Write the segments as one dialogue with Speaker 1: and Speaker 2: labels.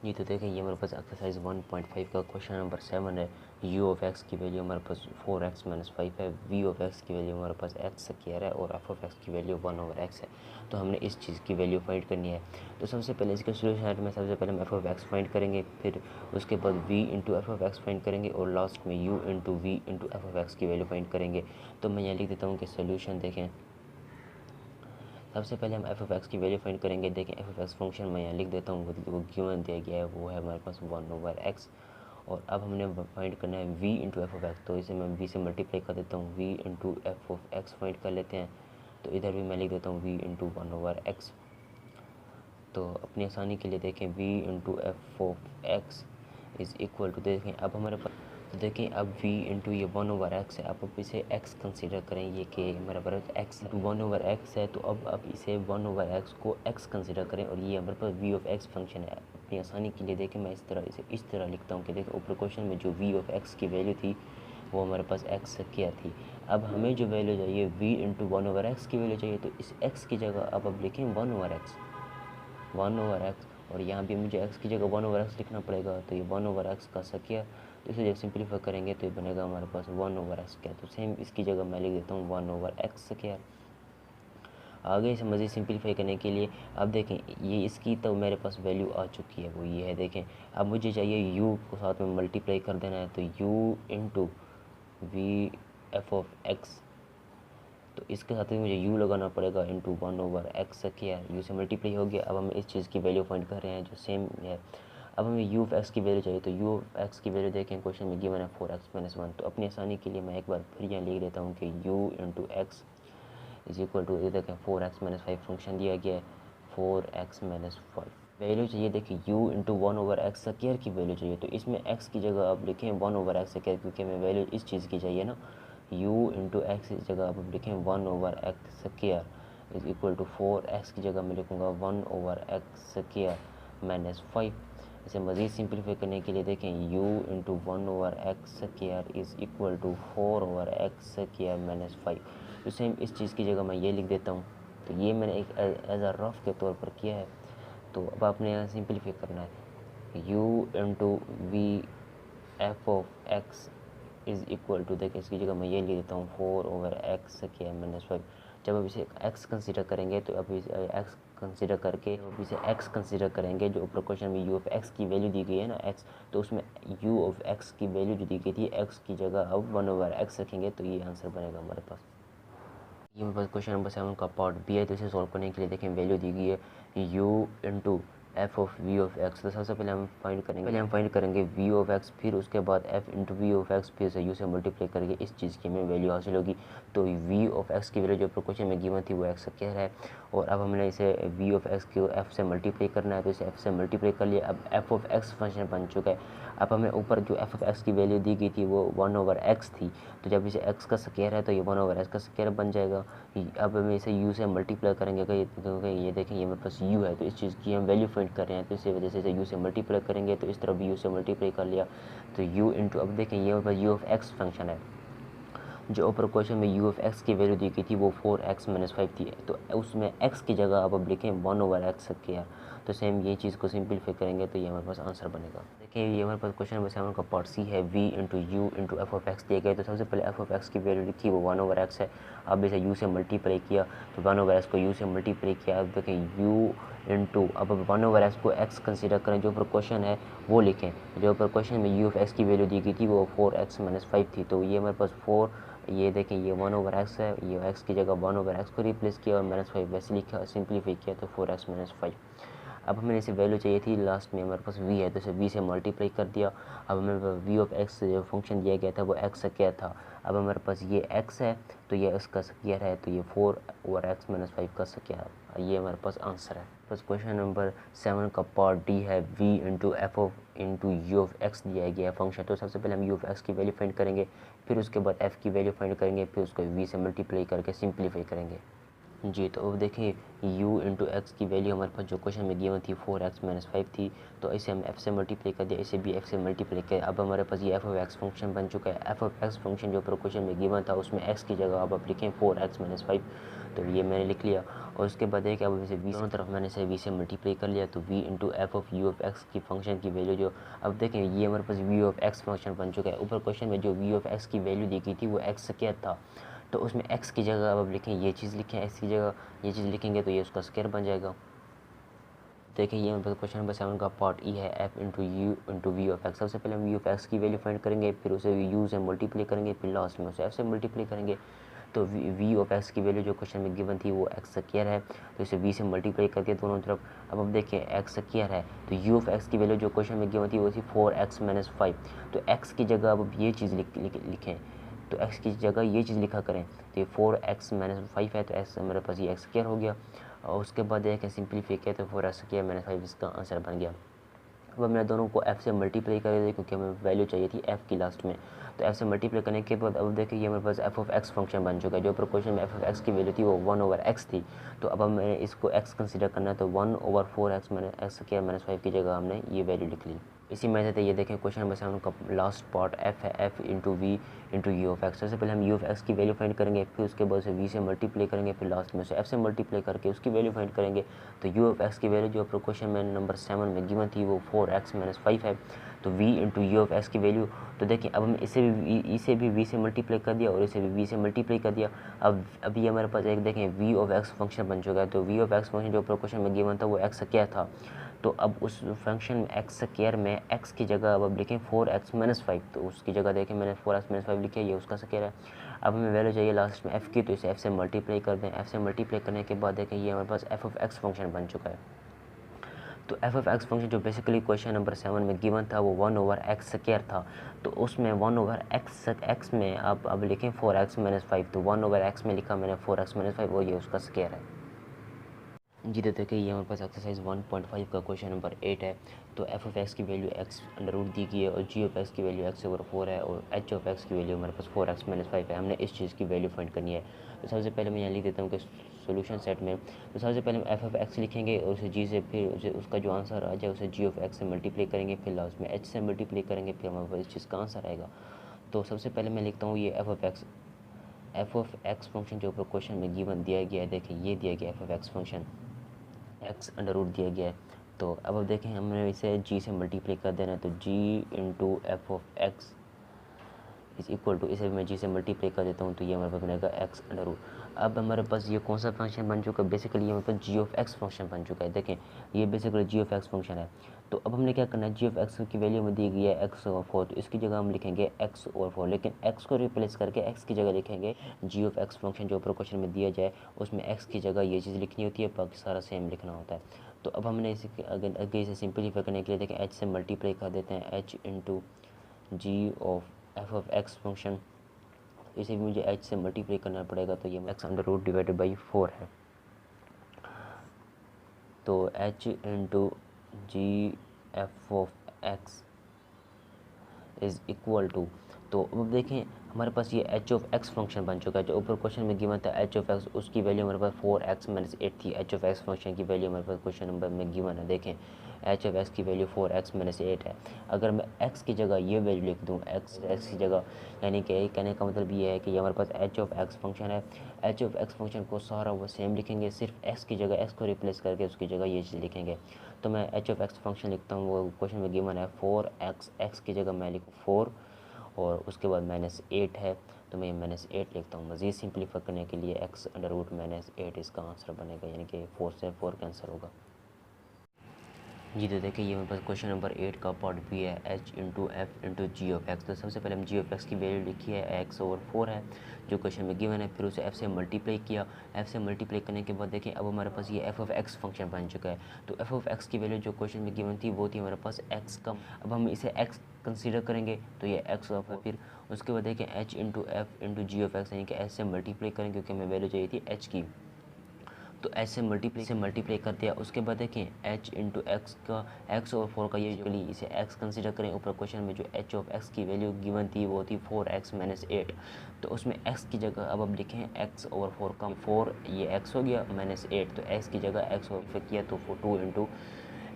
Speaker 1: जी तो देखें ये हमारे पास एक्सरसाइज 1.5 का क्वेश्चन नंबर 7 है। u ऑफ x की वैल्यू हमारे पास 4x माइनस 5 है, v ऑफ x की वैल्यू हमारे पास x स्क्वायर है और f ऑफ x की वैल्यू 1 ओवर x है। तो हमने इस चीज़ की वैल्यू फाइंड करनी है। तो सबसे पहले इसका सोल्यूशन में सबसे पहले हम f ऑफ x फाइंड करेंगे, फिर उसके बाद v into F of x find करेंगे और लास्ट में u into v into F of x की वैल्यू फाइंड करेंगे। तो मैं यहाँ लिख देता हूँ कि सोल्यूशन देखें। सबसे पहले हम एफ ऑफ एक्स की वैल्यू फाइंड करेंगे। देखें एफ ऑफ एक्स फंक्शन मैं यहाँ लिख देता हूँ, वो गिवन दिया गया है, वो है हमारे पास 1 ओवर एक्स। और अब हमने फाइंड करना है v into F of x. तो इसे मैं v से मल्टीप्लाई कर देता हूँ, v into F of x find कर लेते हैं। तो इधर भी मैं लिख देता हूँ v इंटू 1 ओवर एक्स। तो अपनी आसानी के लिए देखें v into F of x is equal to, देखें अब हमारे पास, तो देखें अब v इंटू ये 1 ओवर एक्स है। अब इसे x कंसीडर करें, ये कि हमारे पास x इंटू 1 ओवर एक्स है। तो अब इसे 1 ओवर एक्स को x कंसीडर करें और ये हमारे पास v ऑफ x फंक्शन है। अपनी आसानी के लिए देखें मैं इसे इस तरह लिखता हूँ कि देखें ऊपर क्वेश्चन में जो v ऑफ x की वैल्यू थी वो हमारे पास x क्या थी। अब हमें जो वैल्यू चाहिए v इंटू 1 ओवर एक्स की वैल्यू चाहिए। तो इस x की जगह अब लिखें 1 ओवर एक्स, 1 ओवर एक्स, और यहाँ भी मुझे x की जगह 1 ओवर एक्स लिखना पड़ेगा। तो ये 1 ओवर एक्स का स्क्वायर, तो इसे जब सिंपलीफाई करेंगे तो ये बनेगा हमारे पास 1 ओवर एक्स स्क्वायर। तो सेम इसकी जगह मैं लिख देता हूँ 1 ओवर एक्स स्क्वायर। आगे इसे मज़ीद सिंपलीफाई करने के लिए अब देखें ये इसकी तो मेरे पास वैल्यू आ चुकी है, वो ये है। देखें अब मुझे चाहिए u को साथ में मल्टीप्लाई कर देना है। तो u into V F of x, तो इसके साथ ही मुझे u लगाना पड़ेगा into 1 over X square. u से मल्टीप्लाई हो गया। अब हम इस चीज़ की वैल्यू फाइंड कर रहे हैं जो सेम है। अब हमें u ऑफ x की वैल्यू चाहिए। तो u ऑफ x की वैल्यू देखें क्वेश्चन में गिवन है 4x माइनस 1। तो अपनी आसानी के लिए मैं एक बार फिर यहाँ लिख देता हूँ कि u into X is equal to, ये देखें 4x माइनस 5 फंक्शन दिया गया है, 4x माइनस 5 वैल्यू चाहिए। देखिए u into 1 over X square की वैल्यू चाहिए। तो इसमें x की जगह आप लिखें 1 ओवर एक्स स्क्वायर, क्योंकि हमें वैल्यू इस चीज़ की चाहिए ना। u इंटू एक्स की जगह आप लिखें 1 over X square is equal to 4x की जगह मैं लिखूँगा 1 ओवर एक्स स्क्वायर माइनस 5। इसे मज़ीद सिंपलीफाई करने के लिए देखें u into 1 over X square is equal to 4 over X square minus 5। तो सेम इस चीज़ की जगह मैं ये लिख देता हूँ। तो ये मैंने एक एज अ रफ के तौर पर किया है। तो अब आपने यहाँ सिंपलीफाई करना है, u into V F of x is equal to, देखिए इसकी जगह मैं ये लिख देता हूँ 4 ओवर एक्स स्क्वायर माइनस 5। जब अब इसे x कंसीडर करेंगे तो अब इसे x कंसीडर करके अब इसे x कंसीडर करेंगे, जो ऊपर क्वेश्चन में u ऑफ x की वैल्यू दी गई है ना x, तो उसमें u ऑफ x की वैल्यू जो दी गई थी x की जगह अब 1 ओवर x रखेंगे। तो ये आंसर बनेगा हमारे पास। ये मेरे पास क्वेश्चन नंबर 7 का पार्ट बी है। तो इसे सॉल्व करने के लिए देखें वैल्यू दी गई है u into F of V of x. तो सबसे पहले हम फाइंड करेंगे वी ऑफ एक्स, फिर उसके बाद F into V of X, फिर से यू से मल्टीप्लाई करके इस चीज़ की हमें वैल्यू हासिल होगी। तो वी ऑफ एक्स की वैल्यू जो क्वेश्चन में गिवन थी वो एक्स स्क्वायर है, और अब हमने इसे वी ऑफ एक्स को एफ से मल्टीप्लाई करना है। तो इसे एफ से मल्टीप्लाई कर लिया। अब एफ ऑफ एक्स फंक्शन बन चुका है। अब हमें ऊपर जो एफ ऑफ एक्स की वैल्यू दी गई थी वो 1 ओवर एक्स थी। तो जब इसे एक्स का स्क्वायर है तो ये 1 ओवर एक्स का स्क्वायर बन जाएगा। अब हम इसे u से मल्टीप्लाई करेंगे, क्योंकि ये देखें ये मेरे पास u है, तो इस चीज़ की हम वैल्यू फाइंड कर रहे हैं। तो इसी वजह से इसे u से मल्टीप्लाई करेंगे। तो इस तरह भी u से मल्टीप्लाई कर लिया। तो u इंटू, अब देखें ये मेरे पास u ऑफ एक्स फंक्शन है। जो ऊपर क्वेश्चन में u ऑफ एक्स की वैल्यू दी गई थी वो 4x माइनस 5 थी। तो उसमें x की जगह अब लिखें 1 ओवर एक्स स्क्वायर। तो सेम ये चीज़ को सिंपलीफाई करेंगे तो ये हमारे पास आंसर बनेगा। देखिए ये हमारे पास क्वेश्चन नंबर 7 का पार्ट सी है, v into U into F of x दिए गए। तो सबसे पहले एफ ऑफ एक्स की वैल्यू लिखी वो 1 ओवर एक्स है। अब इसे u से मल्टीप्लाई किया, तो 1 ओवर एक्स को u से मल्टीप्लाई किया। अब देखें u इंटू, अब 1 ओवर एक्स को x कंसीडर करें, जो ऊपर क्वेश्चन है वो लिखें। जो ऊपर क्वेश्चन में u ऑफ एक्स की वैल्यू दी गई थी वो 4x माइनस 5 थी। तो ये हमारे पास 4, ये देखें ये 1 ओवर एक्स है, ये x की जगह 1 ओवर एक्स को रिप्लेस किया और माइनस 5 वैसे लिखा, सिंपलीफाई किया तो 4x माइनस 5। अब हमें इसे वैल्यू चाहिए थी, लास्ट में हमारे पास v है तो इसे v से मल्टीप्लाई कर दिया। अब हमें v ऑफ x जो फंक्शन दिया गया था वो x स्क्वायर था। अब हमारे पास ये x है तो ये उसका स्क्वायर है, तो ये 4 ओवर एक्स माइनस 5 का स्क्वायर, ये हमारे पास आंसर है। बस क्वेश्चन नंबर 7 का पार्ट डी है, v into F of into U of X दिया गया है फंक्शन। तो सबसे पहले हम यू ऑफ एक्स की वैल्यू फाइंड करेंगे, फिर उसके बाद f की वैल्यू फाइंड करेंगे, फिर उसको v से मल्टीप्लाई करके सिंप्लीफाई करेंगे। जी, तो अब देखिए u इंटू एक्स की वैल्यू हमारे पास जो क्वेश्चन में गिवन थी 4x माइनस 5 थी, तो इसे हम f से मल्टीप्लाई कर दिया, इसे भी f से मल्टीप्लाई किया। अब हमारे पास ये f ऑफ x फंक्शन बन चुका है। f ऑफ x फंक्शन जो क्वेश्चन में गिवन था उसमें x की जगह अब आप लिखें 4x माइनस 5, तो ये मैंने लिख लिया। और उसके बाद है कि अब इसे v दोनों तरफ मैंने इसे v से मल्टीप्लाई कर लिया, तो v into F of u of x की फंक्शन की वैल्यू जो अब देखें ये हमारे पास v ऑफ x फंक्शन बन चुका है। ऊपर क्वेश्चन में जो v ऑफ x की वैल्यू दी गई थी वो x क्या था, तो उसमें x की जगह अब आप लिखें ये चीज़ लिखें, x की जगह ये चीज़ लिखेंगे तो ये उसका स्क्वायर बन जाएगा। देखिए ये मतलब क्वेश्चन नंबर 7 का पार्ट ई है, f into U into V of X. सबसे पहले हम u ऑफ x की वैल्यू फाइंड करेंगे, फिर उसे u से मल्टीप्लाई करेंगे, फिर लास्ट में उसे f से मल्टीप्लाई करेंगे। तो v ऑफ x की वैल्यू जो क्वेश्चन में गिवन थी वो x स्क्वायर है, तो इसे v से मल्टीप्लाई करके दोनों तरफ। अब देखिए x स्क्वायर है तो u ऑफ x की वैल्यू जो क्वेश्चन में गिवन थी वो थी 4x माइनस 5, तो x की जगह अब ये चीज़ लिखें, तो x की जगह ये चीज़ लिखा करें, तो ये 4x माइनस 5 है, तो x मेरे पास ये x स्क्वायर हो गया। और उसके बाद एक सिंपलीफाई किया तो 4x स्क्वायर माइनस 5 इसका आंसर बन गया। अब मैंने दोनों को f से मल्टीप्लाई कर दिया क्योंकि हमें वैल्यू चाहिए थी f की लास्ट में, तो f से मल्टीप्लाई करने के बाद अब देखिए ये हमारे पास f ऑफ x फंक्शन बन चुका है। जो क्वेश्चन में f ऑफ x की वैल्यू थी वो 1/x थी, तो अब मैंने इसको x कंसीडर करना है, तो 1/4x मैंने x स्क्वायर माइनस 5 की जगह हमने ये वैल्यू लिख ली। इसी मेथड से ये देखें क्वेश्चन नंबर 7 का लास्ट पार्ट f है, f into V into U of X. सबसे पहले हम यू ऑफ एक्स की वैल्यू फाइंड करेंगे, फिर उसके बाद उसे v से मल्टीप्लाई करेंगे, फिर लास्ट में उसे f से मल्टीप्लाई करके उसकी वैल्यू फाइंड करेंगे। तो यू ऑफ एक्स की वैल्यू जो क्वेश्चन में नंबर 7 में गिवन थी वो 4x माइनस 5 है, तो v into U of x की वैल्यू, तो देखिए अब हम इसे भी v से मल्टीप्लाई कर दिया और इसे भी v से मल्टीप्लाई कर दिया। अब ये हमारे पास एक देखें v ऑफ एक्स फंक्शन बन चुका है, तो v ऑफ एक्स फंक्शन जो क्वेश्चन में गिवन था वो x क्या था, तो अब उस फंक्शन में एक्स स्क्वायर में x की जगह अब लिखें 4x माइनस 5, तो उसकी जगह देखें मैंने 4x माइनस 5 लिखा है, ये उसका स्क्वायर है। अब हमें वैल्यू चाहिए लास्ट में f की, तो इसे f से मल्टीप्लाई कर दें। f से मल्टीप्लाई करने के बाद देखें ये हमारे पास f ऑफ x फंक्शन बन चुका है। तो f ऑफ x फंक्शन जो बेसिकली क्वेश्चन नंबर 7 में गिवन था वो 1/x स्क्वायर था, तो उसमें 1/x में अब लिखें 4x माइनस 5, तो 1/x में लिखा मैंने 4x माइनस 5 और ये उसका स्क्वायर है। जी तो देखिए ये हमारे पास एक्सरसाइज 1.5 का क्वेश्चन नंबर 8 है। तो f ऑफ x की वैल्यू x अंडर रूट दी गई है और g ऑफ x की वैल्यू x/4 है और h ऑफ x की वैल्यू हमारे पास 4x माइनस 5 है। हमने इस चीज़ की वैल्यू फाइंड करनी है। तो सबसे पहले मैं यहाँ लिख देता हूँ कि सोल्यूशन सेट में, तो सबसे पहले हम f ऑफ x लिखेंगे और उसे g से, फिर उसे उसका जो आंसर आ जाए उसे g ऑफ x से मल्टीप्लाई करेंगे, फिर लास्ट में h से मल्टीप्लाई करेंगे, फिर हमारे पास इस चीज़ का आंसर आएगा। तो सबसे पहले मैं लिखता हूँ ये f ऑफ x फंक्शन जो क्वेश्चन में गिवन दिया गया है, देखिए ये दिया गया f of x function x under root दिया गया है। तो अब देखें हमने इसे g से मल्टीप्लाई कर देना है, तो g into F of X is equal to, इसे मैं g से मल्टीप्लाई कर देता हूँ तो ये हमारे पास बनेगा x अंडर रूट। अब हमारे पास ये कौन सा फंक्शन बन चुका है, बेसिकली ये हमारे पास g ऑफ x फंक्शन बन चुका है। देखें ये basically g of x function है। तो अब हमने क्या करना है, g ऑफ x की वैल्यू में दी गई है x और 4, तो इसकी जगह हम लिखेंगे x और 4, लेकिन x को रिप्लेस करके x की जगह लिखेंगे g ऑफ x फंक्शन जो ऊपर क्वेश्चन में दिया जाए उसमें x की जगह ये चीज़ लिखनी होती है, बाकी सारा सेम लिखना होता है। तो अब हमने इसे आगे इसे सिंपलीफाई करने के लिए देखें h से मल्टीप्लाई कर देते हैं, h into G of F of X function, इसे भी मुझे h से मल्टीप्लाई करना पड़ेगा, तो ये x under root divided by 4 है। तो h इंटू जी एफ ऑफ एक्स इज़ इक्वल टू, तो अब देखें हमारे पास ये h ऑफ x फंक्शन बन चुका है। जो ऊपर क्वेश्चन में गिवन था h ऑफ x, उसकी वैल्यू हमारे पास 4x माइनस 8 थी। h ऑफ x फंक्शन की वैल्यू हमारे पास क्वेश्चन नंबर में गिवन है, देखें h ऑफ x की वैल्यू 4x माइनस 8 है। अगर मैं x की जगह ये वैल्यू लिख दूँ, x की जगह, यानी कि कहने का मतलब ये है कि ये हमारे पास h ऑफ x फंक्शन है। h ऑफ x फंक्शन को सारा वो सेम लिखेंगे, सिर्फ x की जगह x को रिप्लेस करके उसकी जगह ये चीज़ लिखेंगे। तो मैं h ऑफ x फंक्शन लिखता हूँ, वो क्वेश्चन में गिवन है 4x, x की जगह मैं लिखूँ 4 और उसके बाद माइनस 8 है, तो मैं माइनस 8 लिखता हूँ। मज़ीद सिंपलीफाई करने के लिए x अंडर रूट माइनस 8 इसका आंसर बनेगा, यानी कि 4 से 4 कैंसिल होगा। जी तो देखिए ये मेरे पास क्वेश्चन नंबर 8 का पार्ट बी है, h into F into G of x. तो सबसे पहले हम जी ऑफ एक्स की वैल्यू लिखी है x ओवर 4 है जो क्वेश्चन में गिवन है, फिर उसे f से मल्टीप्लाई किया। f से मल्टीप्लाई करने के बाद देखिए अब हमारे पास ये f ऑफ x फंक्शन बन चुका है। तो f ऑफ x की वैल्यू जो क्वेश्चन में गिवन थी वो थी हमारे पास x कम, अब हम इसे x कंसीडर करेंगे तो ये x ऑफ है। फिर उसके बाद देखिए h into F into G of X, यानी कि h से मल्टीप्लाई करेंगे क्योंकि हमें वैल्यू चाहिए थी h की। तो एच से मल्टीप्लाई कर दिया। उसके बाद देखें एच इंटू एक्स का, एक्स और 4 का ये जो इसे एक्स कंसिडर करें। ऊपर क्वेश्चन में जो एच ऑफ एक्स की वैल्यू गिवन थी वो थी 4x माइनस 8। तो उसमें एक्स की जगह अब लिखें एक्स ओवर 4 का 4 ये एक्स हो गया माइनस 8, तो एक्स की जगह एक्स ओवर किया तो 2 into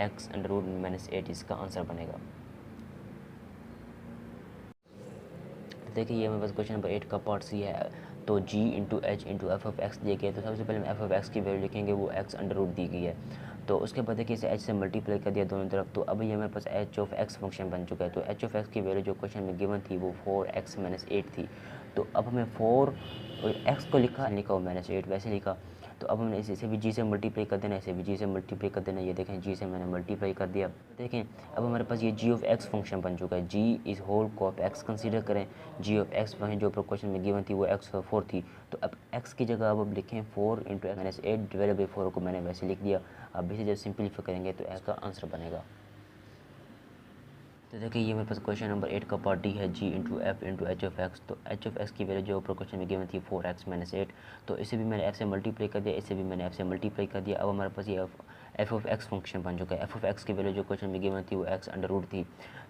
Speaker 1: X under root minus 8 इसका आंसर बनेगा। देखिए ये मेरे पास क्वेश्चन नंबर 8 का पार्ट सी है। तो g into H into F of x दिए गए, तो सबसे पहले हम एफ ऑफ एक्स की वैल्यू लिखेंगे, वो एक्स अंडर रूट दी गई है। तो उसके बाद देखिए इसे एच से मल्टीप्लाई कर दिया दोनों तरफ, तो अब ये मेरे पास एच ऑफ एक्स फंक्शन बन चुका है। तो एच ऑफ एक्स की वैल्यू जो क्वेश्चन में गिवन थी वो 4x माइनस 8 थी। तो अब हमें 4 और एक्स को लिखा वो माइनस 8 वैसे लिखा। तो अब हमने इसे भी जी से मल्टीप्लाई कर देना, इसे भी जी से मल्टीप्लाई कर देना। ये देखें जी से मैंने मल्टीप्लाई कर दिया। देखें अब हमारे पास ये जी ऑफ एक्स फंक्शन बन चुका है। जी इज होल को आप एक्स कंसीडर करें, जी ऑफ एक्स फंक्शन जो क्वेश्चन में गिवन थी वो एक्स 4 थी। तो अब एक्स की जगह अब लिखें 4 into x minus 8 divided by 4 को मैंने वैसे लिख दिया। अब इसे जब सिंपलीफाई करेंगे तो एक्स का आंसर बनेगा। तो देखिए ये मेरे पास क्वेश्चन नंबर 8 का पार्ट डी है, g into F into H of x. तो एच ऑफ एक्स की वैल्यू जो ऊपर क्वेश्चन में गिवन थी 4x माइनस 8, तो इसे भी मैंने एफ से मल्टीप्लाई कर दिया, इसे भी मैंने एफ से मल्टीप्लाई कर दिया। अब हमारे पास ये एफ ऑफ एक्स फंक्शन बन चुका है। एफ ऑफ एक्स की वैल्यू जो क्वेश्चन में गिवन थी वो एक्स अंडर रूट थी।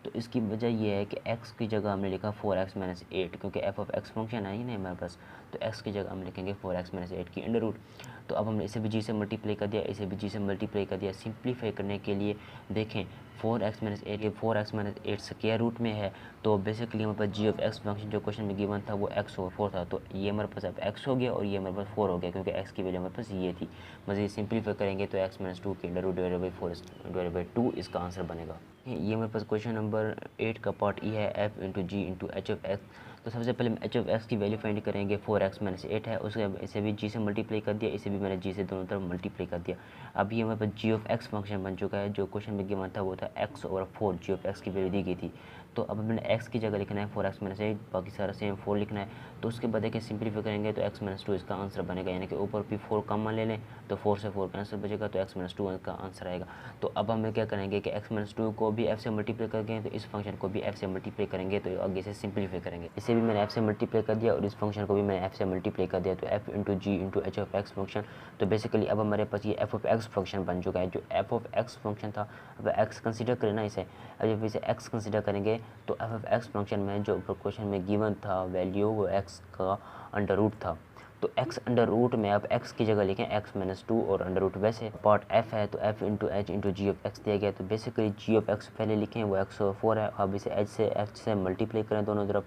Speaker 1: तो इसकी वजह ये है कि एक्स की जगह हमने लिखा 4x माइनस 8, क्योंकि एफ ऑफ एक्स फंक्शन है ही नहीं हमारे पास। तो एक्स की जगह हम लिखेंगे 4x माइनस 8 की अंडर रूट। तो अब हमने इसे भी जी से मल्टीप्लाई कर दिया, इसे भी जी से मल्टीप्लाई कर दिया। सिंप्लीफाई करने के लिए देखें 4x माइनस 8, ये 4x माइनस 8 स्क्वायर रूट में है। तो बेसिकली हमारे पास जी ऑफ एक्स फंक्शन जो क्वेश्चन में गिवन था वो x ओवर 4 था। तो ये हमारे पास अब x हो गया और ये हमारे पास 4 हो गया, क्योंकि x की वैल्यू हमारे पास ये थी। मज़ीद सिंप्लीफाई करेंगे तो x माइनस 2 की under root divided by 4 divided by 2 इसका आंसर बनेगा। ये मेरे पास क्वेश्चन नंबर 8 का पार्ट ई है, F into G into H of x. तो सबसे पहले हम एच ऑफ एक्स की वैल्यू फाइंड करेंगे, 4x माइनस 8 है, उसके इसे भी जी से मल्टीप्लाई कर दिया, इसे भी मैंने जी से दोनों तरफ मल्टीप्लाई कर दिया। अब ये हमारे पास जी ऑफ एक्स फंक्शन बन चुका है। जो क्वेश्चन में गिवन था वो था x over 4, G of x की वैल्यू दी गई थी। तो अब मैंने x की जगह लिखना है 4x माइनस 8, बाकी सारा सेम 4 लिखना है। तो उसके बाद देखिए सिंप्लीफाई करेंगे तो x माइनस 2 इसका आंसर बनेगा, यानी कि ऊपर भी 4 कॉमन ले लें तो 4 से 4 कैंसिल बचेगा, तो x माइनस 2 इसका आंसर आएगा। तो अब हमें क्या करेंगे कि x माइनस 2 को भी f से मल्टीप्लाई करेंगे, तो इस फंक्शन को भी f से मल्टीप्लाई करेंगे, तो आगे से सिंप्लीफाई करेंगे। इसे भी मैंने f से मल्टीप्लाई कर दिया और इस फंक्शन को भी मैंने f से मल्टीप्लाई कर दिया, तो f into G into H of X function. तो बेसिकली अब हमारे पास ये f ऑफ एक्स फंक्शन बन चुका है। जो f ऑफ एक्स फंक्शन था, अब x कंसिडर करें ना इसे, अब जब इसे x कंसिडर करेंगे तो f ऑफ एक्स फंक्शन में जो क्वेश्चन में गिवन था वैल्यू वो x का अंडर रूट था। तो x अंडर रूट में अब x की जगह लिखें x माइनस 2 और अंडर रूट वैसे पार्ट f है, तो f into H into G of X दिया गया। तो बेसिकली जी ऑफ एक्स पहले लिखें वो x और 4 है। अब इसे h से मल्टीप्लाई करें दोनों तरफ,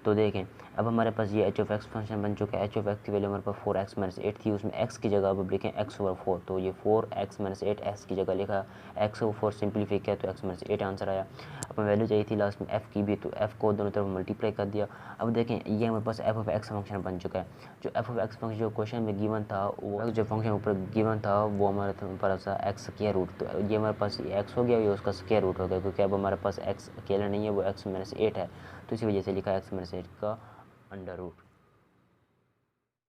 Speaker 1: तो देखें अब हमारे पास ये एच ऑफ एक्स फंक्शन बन चुका है। एच ऑफ एक्स की वैल्यू हमारे पास 4x माइनस 8 थी, उसमें x की जगह अब लिखें x ओवर 4, तो ये 4x माइनस 8 x की जगह लिखा, x ओवर 4 सिंप्लीफाई किया तो x माइनस 8 आंसर आया। अब वैल्यू चाहिए थी लास्ट में f की भी, तो f को दोनों तरफ मल्टीप्लाई कर दिया। अब देखें ये हमारे पास f ऑफ एक्स फंक्शन बन चुका है। जो f ऑफ एक्स फंक्शन जो क्वेश्चन में गिवन था, वो जो फंक्शन ऊपर गिवन था वो हमारे पास एक्स स्क्वायर रूट, तो ये हमारे पास x हो गया, ये उसका स्क्वायर रूट हो गया, क्योंकि अब हमारे पास x अकेला नहीं है, वो x माइनस 8 है, तो इसी वजह से लिखा x माइनस 8 का अंडर रूट।